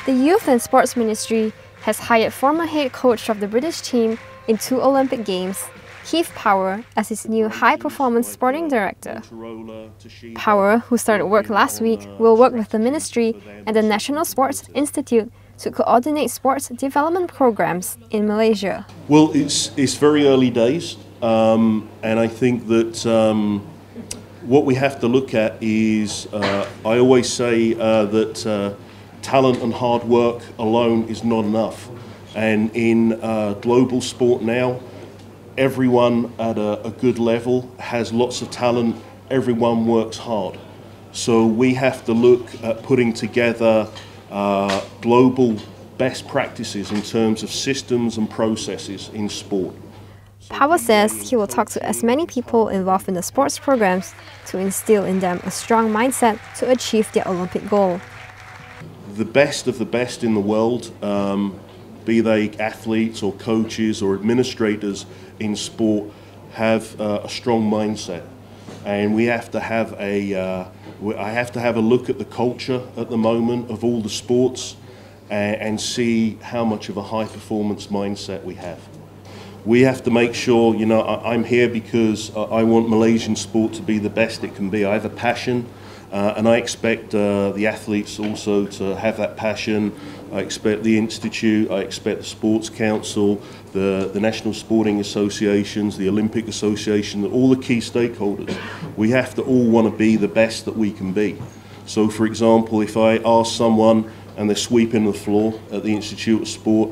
The Youth and Sports Ministry has hired former head coach of the British team in 2 Olympic Games, Keith Power, as its new high-performance sporting director. Power, who started work last week, will work with the ministry and the National Sports Institute to coordinate sports development programs in Malaysia. Well, it's very early days, and I think that what we have to look at is, I always say that talent and hard work alone is not enough. And in global sport now, everyone at a good level has lots of talent, everyone works hard. So we have to look at putting together global best practices in terms of systems and processes in sport. Power says he will talk to as many people involved in the sports programs to instill in them a strong mindset to achieve their Olympic goal. The best of the best in the world, be they athletes or coaches or administrators in sport, have a strong mindset, and we have to have I have to have a look at the culture at the moment of all the sports and see how much of a high performance mindset we have. We have to make sure, you know, I'm here because I want Malaysian sport to be the best it can be. I have a passion, and I expect the athletes also to have that passion. I expect the Institute, I expect the Sports Council, the National Sporting Associations, the Olympic Association, all the key stakeholders. We have to all want to be the best that we can be. So, for example, if I ask someone and they're sweeping the floor at the Institute of Sport,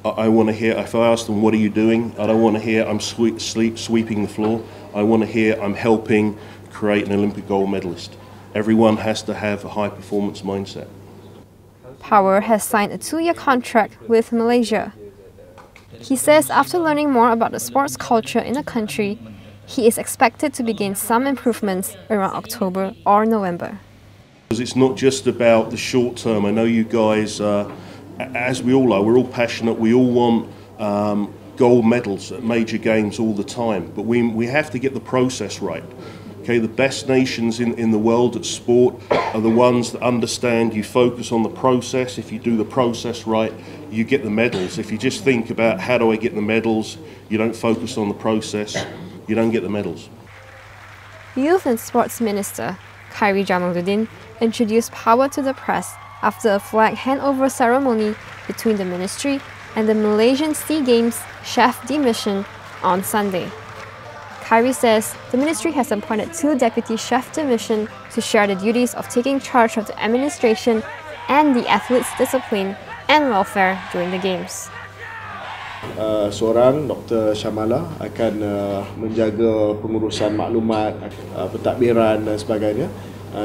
I want to hear, if I ask them, what are you doing? I don't want to hear, I'm sweeping the floor. I want to hear, I'm helping create an Olympic gold medalist. Everyone has to have a high performance mindset. Power has signed a 2-year contract with Malaysia. He says after learning more about the sports culture in the country, he is expected to begin some improvements around October or November. It's not just about the short term. I know you guys, as we all are, we're all passionate, we all want gold medals at major games all the time, but we have to get the process right. Okay, the best nations in the world at sport are the ones that understand you focus on the process. If you do the process right, you get the medals. If you just think about how do I get the medals, you don't focus on the process, you don't get the medals. Youth and Sports Minister Khairi Jamaluddin introduced Power to the press after a flag handover ceremony between the ministry and the Malaysian SEA Games chef de mission on Sunday. Khairi says the ministry has appointed 2 deputy chefs de mission to share the duties of taking charge of the administration and the athletes' discipline and welfare during the Games. Seorang Dr. Shamala akan menjaga pengurusan maklumat, pentadbiran dan sebagainya.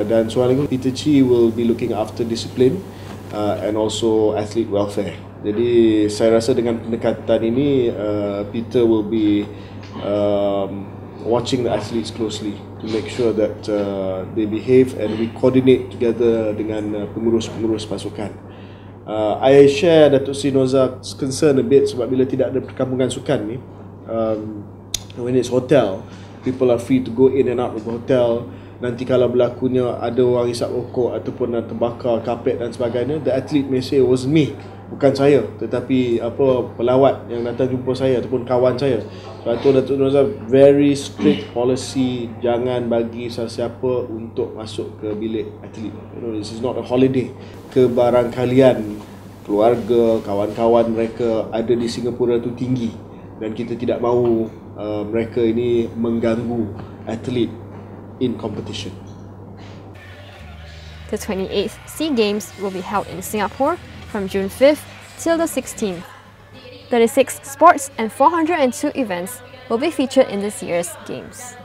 Dan seorang lagi, Peter Chi will be looking after discipline and also athlete welfare. Jadi saya rasa dengan pendekatan ini, Peter will be watching the athletes closely to make sure that they behave and we coordinate together dengan pengurus-pengurus pasukan. I share Datuk Sri Nozak's concern a bit sebab bila tidak ada perkampungan sukan ni, when it's hotel, people are free to go in and out of the hotel. Nanti kalau berlakunya ada orang isap rokok ataupun terbakar kapet dan sebagainya, the athlete may say, was me, bukan saya, tetapi pelawat yang datang jumpa saya ataupun kawan saya. Sebab tu Datuk Nozak very strict policy, jangan bagi sesiapa untuk masuk ke bilik atlet. You know, this is not a holiday. Kebarangkalian keluarga, kawan-kawan mereka ada di Singapura tu tinggi dan kita tidak mahu mereka ini mengganggu atlet in competition. The 28th SEA Games will be held in Singapore from June 5th till the 16th. 36 sports and 402 events will be featured in this year's Games.